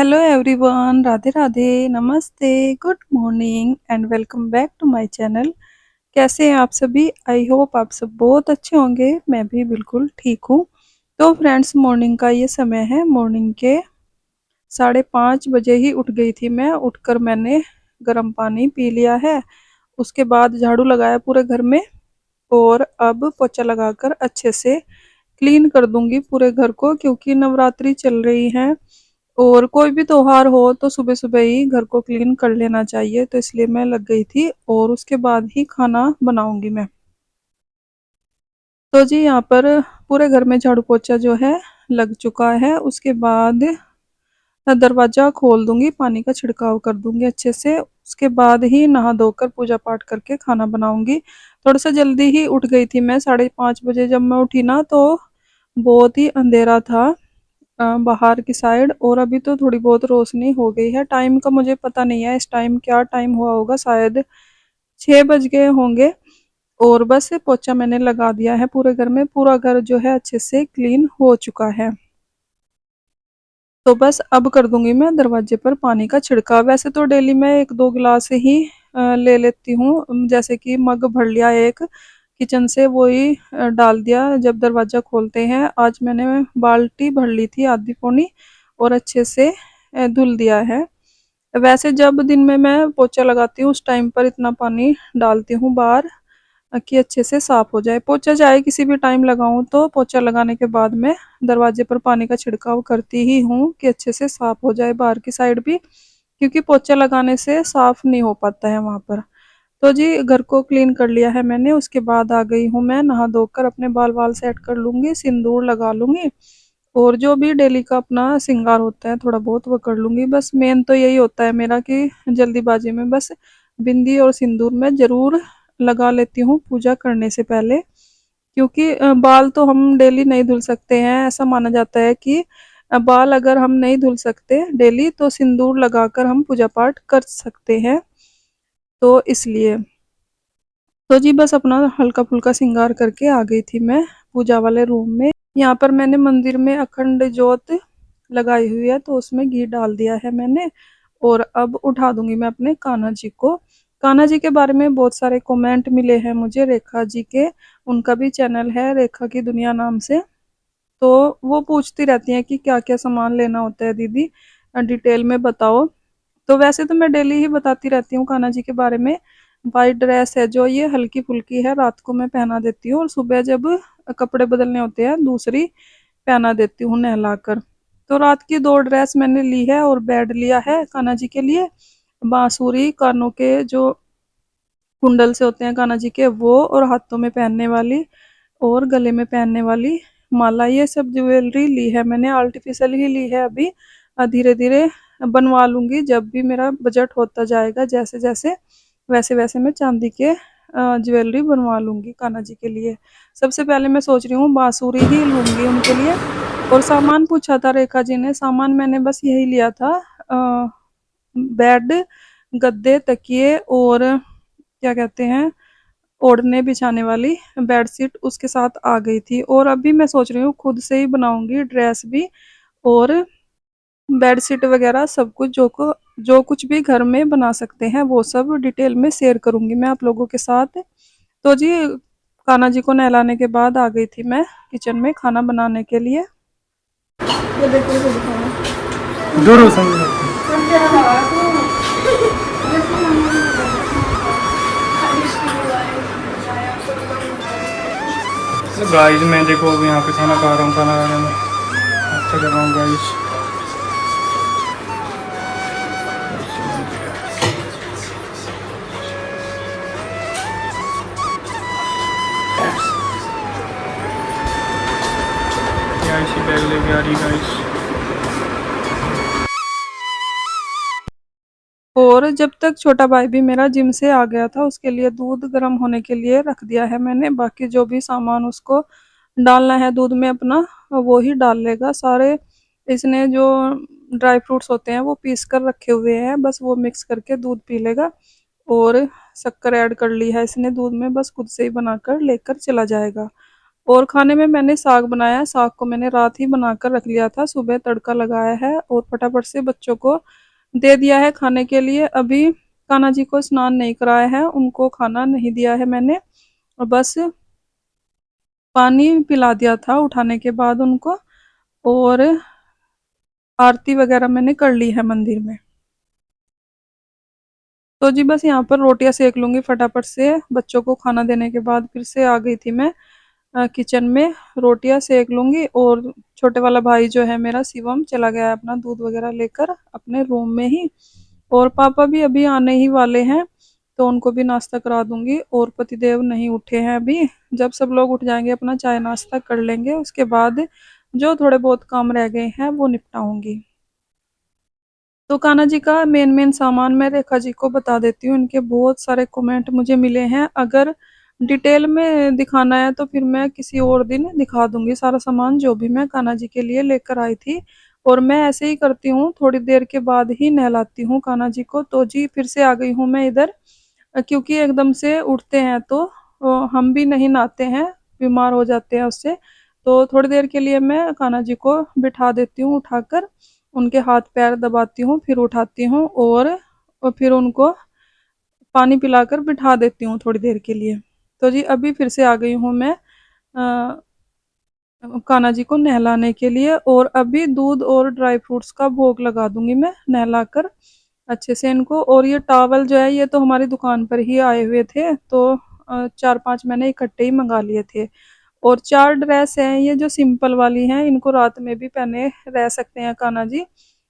Hello everyone, Radhe Radhe, नमस्ते, good morning and welcome back to my channel. कैसे हैं आप सभी? आई होप आप सब बहुत अच्छे होंगे। मैं भी बिल्कुल ठीक हूँ। तो फ्रेंड्स, मॉर्निंग का ये समय है। मॉर्निंग के 5:30 बजे ही उठ गई थी मैं। उठकर मैंने गर्म पानी पी लिया है। उसके बाद झाड़ू लगाया पूरे घर में, और अब पोछा लगाकर अच्छे से क्लीन कर दूंगी पूरे घर को, क्योंकि नवरात्रि चल रही है और कोई भी त्योहार हो तो सुबह सुबह ही घर को क्लीन कर लेना चाहिए। तो इसलिए मैं लग गई थी, और उसके बाद ही खाना बनाऊंगी मैं। तो जी, यहाँ पर पूरे घर में झाड़ू पोछा जो है लग चुका है। उसके बाद दरवाजा खोल दूंगी, पानी का छिड़काव कर दूंगी अच्छे से। उसके बाद ही नहा धोकर पूजा पाठ करके खाना बनाऊंगी। थोड़ा सा जल्दी ही उठ गई थी मैं। 5:30 बजे जब मैं उठी ना, तो बहुत ही अंधेरा था बाहर की साइड, और अभी तो थोड़ी बहुत रोशनी हो गई है। टाइम का मुझे पता नहीं है, इस टाइम क्या टाइम हुआ होगा, शायद 6 बज गए होंगे। और बस पोछा मैंने लगा दिया है पूरे घर में। पूरा घर जो है अच्छे से क्लीन हो चुका है। तो बस अब कर दूंगी मैं दरवाजे पर पानी का छिड़काव। वैसे तो डेली मैं 1-2 गिलास ही ले लेती हूँ। जैसे कि मग भर लिया एक किचन से, वो ही डाल दिया जब दरवाजा खोलते हैं। आज मैंने बाल्टी भर ली थी, आधी पौनी, और अच्छे से धुल दिया है। वैसे जब दिन में मैं पोछा लगाती हूँ, उस टाइम पर इतना पानी डालती हूँ बाहर कि अच्छे से साफ हो जाए। पोछा चाहे किसी भी टाइम लगाऊं, तो पोछा लगाने के बाद में दरवाजे पर पानी का छिड़काव करती ही हूँ कि अच्छे से साफ हो जाए बाहर की साइड भी, क्योंकि पोछा लगाने से साफ नहीं हो पाता है वहां पर। तो जी, घर को क्लीन कर लिया है मैंने। उसके बाद आ गई हूँ मैं नहा धोकर, अपने बाल बाल सेट कर लूंगी, सिंदूर लगा लूंगी, और जो भी डेली का अपना श्रृंगार होता है थोड़ा बहुत वो कर लूंगी। बस मेन तो यही होता है मेरा कि जल्दीबाजी में बस बिंदी और सिंदूर मैं जरूर लगा लेती हूँ पूजा करने से पहले, क्योंकि बाल तो हम डेली नहीं धुल सकते हैं। ऐसा माना जाता है कि बाल अगर हम नहीं धुल सकते डेली, तो सिंदूर लगाकर हम पूजा पाठ कर सकते हैं। तो इसलिए तो जी, बस अपना हल्का फुल्का श्रृंगार करके आ गई थी मैं पूजा वाले रूम में। यहाँ पर मैंने मंदिर में अखंड ज्योत लगाई हुई है, तो उसमें घी डाल दिया है मैंने। और अब उठा दूंगी मैं अपने कान्हा जी को। कान्हा जी के बारे में बहुत सारे कमेंट मिले हैं मुझे, रेखा जी के। उनका भी चैनल है, रेखा की दुनिया नाम से। तो वो पूछती रहती हैं कि क्या क्या सामान लेना होता है दीदी, डिटेल में बताओ। तो वैसे तो मैं डेली ही बताती रहती हूँ कान्हा जी के बारे में। वाइट ड्रेस है जो, ये हल्की फुल्की है, रात को मैं पहना देती हूँ, और सुबह जब कपड़े बदलने होते हैं दूसरी पहना देती हूँ नहलाकर। तो रात की 2 ड्रेस मैंने ली है, और बेड लिया है कान्हा जी के लिए। बांसुरी, कानों के जो कुंडल से होते हैं कान्हा जी के, वो, और हाथों में पहनने वाली और गले में पहनने वाली माला, ये सब ज्वेलरी ली है मैंने। आर्टिफिशियल ही ली है अभी। धीरे धीरे बनवा लूंगी जब भी मेरा बजट होता जाएगा। जैसे जैसे वैसे वैसे मैं चांदी के ज्वेलरी बनवा लूंगी कान्हा जी के लिए। सबसे पहले मैं सोच रही हूँ बांसुरी ही लूंगी उनके लिए। और सामान पूछा था रेखा जी ने, सामान मैंने बस यही लिया था, बेड, गद्दे, तकिए, और क्या कहते हैं, ओढ़ने बिछाने वाली बेडशीट उसके साथ आ गई थी। और अभी मैं सोच रही हूँ खुद से ही बनाऊंगी ड्रेस भी, और बेडशीट वगैरह सब कुछ जो कुछ भी घर में बना सकते हैं वो सब डिटेल में शेयर करूंगी मैं आप लोगों के साथ। तो जी, कान्हा जी को नहलाने के बाद आ गई थी मैं किचन में खाना बनाने के लिए। ये देखो, ये दिखाओ। दूर हो गाइस, मैं देखो अभी यहाँ पे खाना खा रहा हूँ। खाना खाने में अच्छा कर रहा हूँ गाइस। ऐसी बैग लेके आ रही गाइस। और जब तक छोटा भाई भी मेरा जिम से आ गया था, उसके लिए दूध गर्म होने के लिए रख दिया है मैंने। बाकी जो भी सामान उसको डालना है दूध में अपना, वो ही डाल लेगा सारे। इसने जो ड्राई फ्रूट्स होते हैं वो पीस कर रखे हुए हैं, बस वो मिक्स करके दूध पी लेगा। और शक्कर ऐड कर ली है इसने दूध में, बस खुद से ही बनाकर लेकर चला जाएगा। और खाने में मैंने साग बनाया है, साग को मैंने रात ही बनाकर रख लिया था, सुबह तड़का लगाया है और फटाफट से बच्चों को दे दिया है खाने के लिए। अभी कान्हा जी को स्नान नहीं कराया है, उनको खाना नहीं दिया है मैंने, और बस पानी पिला दिया था उठाने के बाद उनको, और आरती वगैरह मैंने कर ली है मंदिर में। तो जी बस यहाँ पर रोटियां सेक लूंगी फटाफट से, बच्चों को खाना देने के बाद फिर से आ गई थी मैं किचन में, रोटियां सेक लूंगी। और छोटे वाला भाई जो है मेरा शिवम चला गया है अपना दूध वगैरह लेकर अपने रूम में ही, और पापा भी अभी आने ही वाले हैं, तो उनको भी नाश्ता करा दूंगी। और पतिदेव नहीं उठे हैं अभी, जब सब लोग उठ जाएंगे अपना चाय नाश्ता कर लेंगे, उसके बाद जो थोड़े बहुत काम रह गए हैं वो निपटाऊंगी। तो कान्हा जी का मेन मेन सामान मैं रेखा जी को बता देती हूँ, इनके बहुत सारे कमेंट मुझे मिले हैं। अगर डिटेल में दिखाना है तो फिर मैं किसी और दिन दिखा दूंगी सारा सामान जो भी मैं कान्हा जी के लिए लेकर आई थी। और मैं ऐसे ही करती हूँ, थोड़ी देर के बाद ही नहलाती हूँ कान्हा जी को। तो जी फिर से आ गई हूँ मैं इधर, क्योंकि एकदम से उठते हैं तो हम भी नहीं नहाते हैं, बीमार हो जाते हैं उससे। तो थोड़ी देर के लिए मैं कान्हा जी को बिठा देती हूँ उठाकर, उनके हाथ पैर दबाती हूँ, फिर उठाती हूँ और फिर उनको पानी पिलाकर बिठा देती हूँ थोड़ी देर के लिए। तो जी अभी फिर से आ गई हूँ मैं कान्हा जी को नहलाने के लिए, और अभी दूध और ड्राई फ्रूट्स का भोग लगा दूंगी मैं नहलाकर अच्छे से इनको। और ये टॉवल जो है ये तो हमारी दुकान पर ही आए हुए थे, तो 4-5 मैंने इकट्ठे ही मंगा लिए थे। और 4 ड्रेस हैं ये जो सिंपल वाली हैं, इनको रात में भी पहने रह सकते हैं कान्हा जी।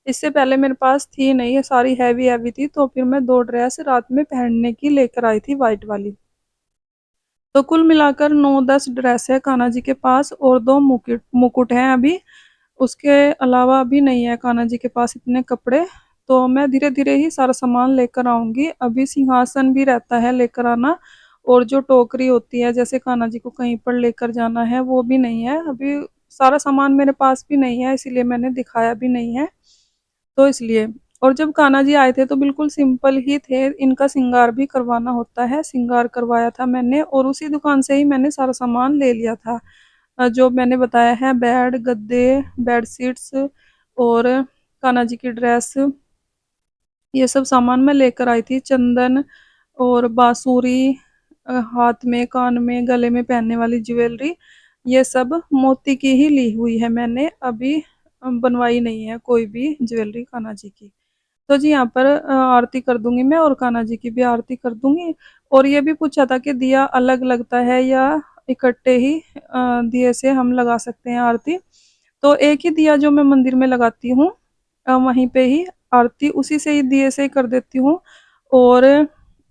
इससे पहले मेरे पास थी नहीं, ये सारी हैवी हैवी थी, तो फिर मैं 2 ड्रेस रात में पहनने की लेकर आई थी वाइट वाली। तो कुल मिलाकर 9-10 ड्रेस है कान्हा जी के पास, और 2 मुकुट मुकुट हैं अभी, उसके अलावा अभी नहीं है कान्हा जी के पास इतने कपड़े। तो मैं धीरे धीरे ही सारा सामान लेकर आऊंगी, अभी सिंहासन भी रहता है लेकर आना, और जो टोकरी होती है जैसे कान्हा जी को कहीं पर लेकर जाना है वो भी नहीं है अभी, सारा सामान मेरे पास भी नहीं है, इसीलिए मैंने दिखाया भी नहीं है। तो इसलिए, और जब कान्हा जी आए थे तो बिल्कुल सिंपल ही थे, इनका श्रृंगार भी करवाना होता है, श्रृंगार करवाया था मैंने, और उसी दुकान से ही मैंने सारा सामान ले लिया था। जो मैंने बताया है, बेड गद्दे बेडशीट्स और कान्हा जी की ड्रेस, ये सब सामान मैं लेकर आई थी। चंदन और बांसुरी, हाथ में कान में गले में पहनने वाली ज्वेलरी, ये सब मोती की ही ली हुई है मैंने, अभी बनवाई नहीं है कोई भी ज्वेलरी कान्हा जी की। तो जी यहाँ पर आरती कर दूंगी मैं, और कान्हा जी की भी आरती कर दूंगी। और ये भी पूछा था कि दिया अलग लगता है या इकट्ठे ही दिए से हम लगा सकते हैं आरती। तो एक ही दिया जो मैं मंदिर में लगाती हूँ, वहीं पे ही आरती उसी से ही दिए से ही कर देती हूँ। और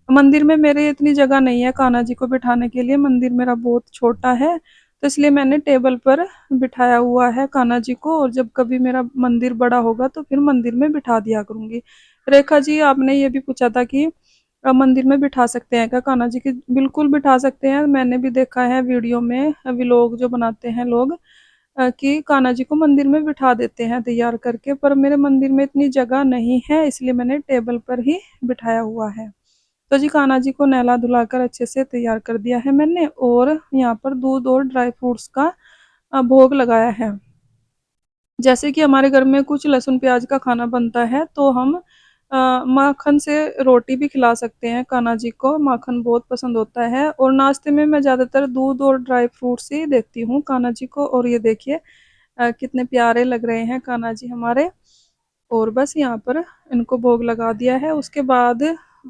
मंदिर में मेरे इतनी जगह नहीं है कान्हा जी को बिठाने के लिए, मंदिर मेरा बहुत छोटा है, तो इसलिए मैंने टेबल पर बिठाया हुआ है कान्हा जी को, और जब कभी मेरा मंदिर बड़ा होगा तो फिर मंदिर में बिठा दिया करूंगी। रेखा जी आपने ये भी पूछा था कि मंदिर में बिठा सकते हैं क्या कान्हा जी की, बिल्कुल बिठा सकते हैं, मैंने भी देखा है वीडियो में, व्लॉग जो बनाते हैं लोग कि कान्हा जी को मंदिर में बिठा देते हैं तैयार करके, पर मेरे मंदिर में इतनी जगह नहीं है, इसलिए मैंने टेबल पर ही बिठाया हुआ है। तो जी कान्हा जी को नहला धुलाकर अच्छे से तैयार कर दिया है मैंने, और यहाँ पर दूध और ड्राई फ्रूट्स का भोग लगाया है। जैसे कि हमारे घर में कुछ लहसुन प्याज का खाना बनता है, तो हम माखन से रोटी भी खिला सकते हैं कान्हा जी को, माखन बहुत पसंद होता है। और नाश्ते में मैं ज़्यादातर दूध और ड्राई फ्रूट्स ही देती हूँ कान्हा जी को। और ये देखिए कितने प्यारे लग रहे हैं कान्हा जी हमारे। और बस यहाँ पर इनको भोग लगा दिया है, उसके बाद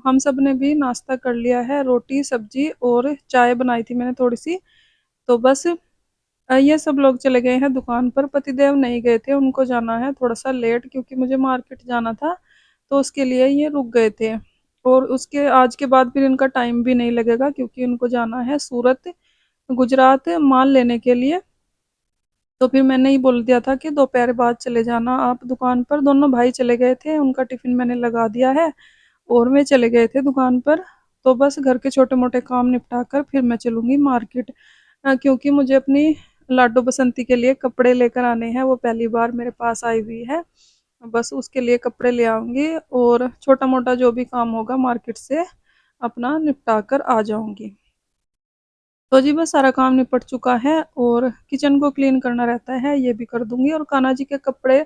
हम सब ने भी नाश्ता कर लिया है, रोटी सब्जी और चाय बनाई थी मैंने थोड़ी सी। तो बस ये सब लोग चले गए हैं दुकान पर, पतिदेव नहीं गए थे, उनको जाना है थोड़ा सा लेट, क्योंकि मुझे मार्केट जाना था, तो उसके लिए ये रुक गए थे। और उसके आज के बाद फिर इनका टाइम भी नहीं लगेगा, क्योंकि उनको जाना है सूरत गुजरात माल लेने के लिए। तो फिर मैंने ही बोल दिया था कि दोपहर बाद चले जाना आप दुकान पर, दोनों भाई चले गए थे, उनका टिफिन मैंने लगा दिया है, और वे चले गए थे दुकान पर। तो बस घर के छोटे मोटे काम निपटा कर फिर मैं चलूंगी मार्केट, क्योंकि मुझे अपनी लाडो बसंती के लिए कपड़े लेकर आने हैं, वो पहली बार मेरे पास आई हुई है, बस उसके लिए कपड़े ले आऊंगी, और छोटा मोटा जो भी काम होगा मार्केट से अपना निपटा कर आ जाऊंगी। तो जी बस सारा काम निपट चुका है और किचन को क्लीन करना रहता है, ये भी कर दूंगी। और कान्हा जी के कपड़े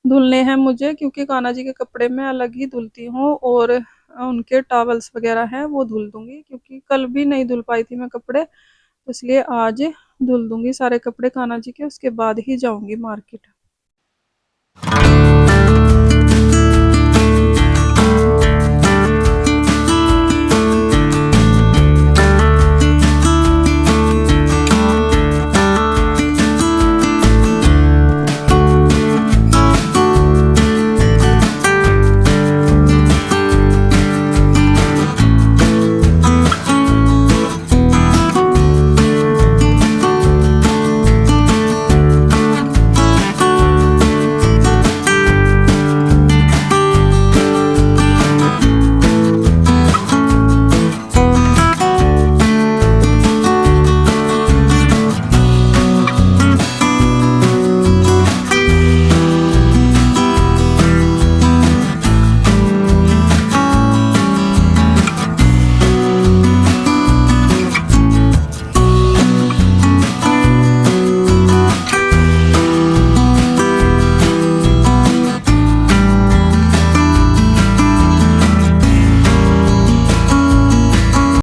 धुलने हैं मुझे, क्योंकि कान्हा जी के कपड़े मैं अलग ही धुलती हूँ, और उनके टॉवल्स वगैरह हैं वो धुल दूंगी, क्योंकि कल भी नहीं धुल पाई थी मैं कपड़े, तो इसलिए आज धुल दूंगी सारे कपड़े कान्हा जी के, उसके बाद ही जाऊंगी मार्केट।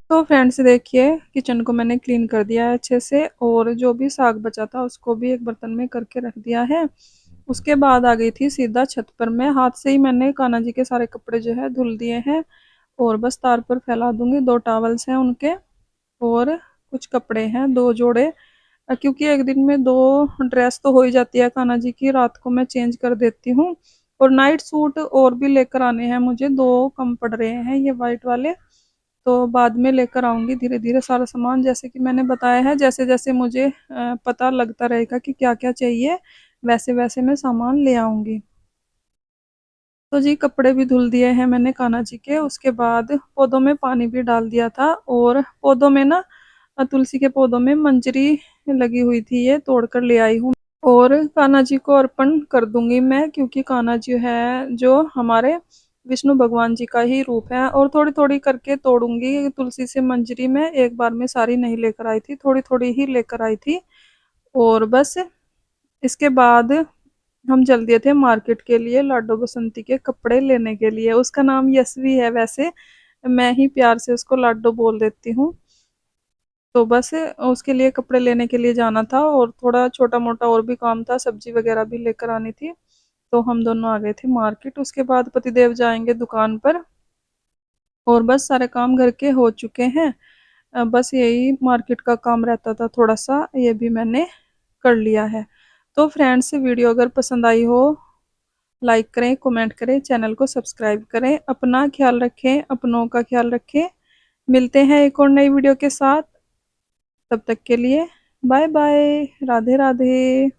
तो फ्रेंड्स देखिए, किचन को मैंने क्लीन कर दिया है अच्छे से, और जो भी साग बचा था उसको भी एक बर्तन में करके रख दिया है। उसके बाद आ गई थी सीधा छत पर, मैं हाथ से ही मैंने कान्हा जी के सारे कपड़े जो है धुल दिए हैं, और बस तार पर फैला दूंगी। 2 टॉवल्स हैं उनके, और कुछ कपड़े हैं 2 जोड़े, क्योंकि एक दिन में 2 ड्रेस तो हो ही जाती है कान्हा जी की, रात को मैं चेंज कर देती हूँ। और नाइट सूट और भी लेकर आने हैं मुझे, 2 कम पड़ रहे हैं ये वाइट वाले, तो बाद में लेकर आऊंगी धीरे धीरे सारा सामान, जैसे कि मैंने बताया है। जैसे जैसे मुझे पता लगता रहेगा कि क्या क्या चाहिए, वैसे वैसे मैं सामान ले आऊंगी। तो जी कपड़े भी धुल दिए हैं मैंने कान्हा जी के, उसके बाद पौधों में पानी भी डाल दिया था, और पौधों में ना तुलसी के पौधों में मंजरी लगी हुई थी, ये तोड़ कर ले आई हूँ, और कान्हा जी को अर्पण कर दूंगी मैं, क्योंकि कान्हा जी है जो हमारे विष्णु भगवान जी का ही रूप है। और थोड़ी थोड़ी करके तोड़ूंगी तुलसी से मंजरी में, एक बार में सारी नहीं लेकर आई थी, थोड़ी थोड़ी ही लेकर आई थी। और बस इसके बाद हम चल दिए थे मार्केट के लिए लाडो बसंती के कपड़े लेने के लिए। उसका नाम यशवी है वैसे, मैं ही प्यार से उसको लाडो बोल देती हूँ। तो बस उसके लिए कपड़े लेने के लिए जाना था, और थोड़ा छोटा मोटा और भी काम था, सब्जी वगैरह भी लेकर आनी थी। तो हम दोनों आ गए थे मार्केट, उसके बाद पतिदेव जाएंगे दुकान पर, और बस सारे काम घर के हो चुके हैं। बस यही मार्केट का काम रहता था थोड़ा सा, ये भी मैंने कर लिया है। तो फ्रेंड्स, वीडियो अगर पसंद आई हो, लाइक करें, कमेंट करें, चैनल को सब्सक्राइब करें, अपना ख्याल रखें, अपनों का ख्याल रखें। मिलते हैं एक और नई वीडियो के साथ, तब तक के लिए बाय बाय, राधे राधे।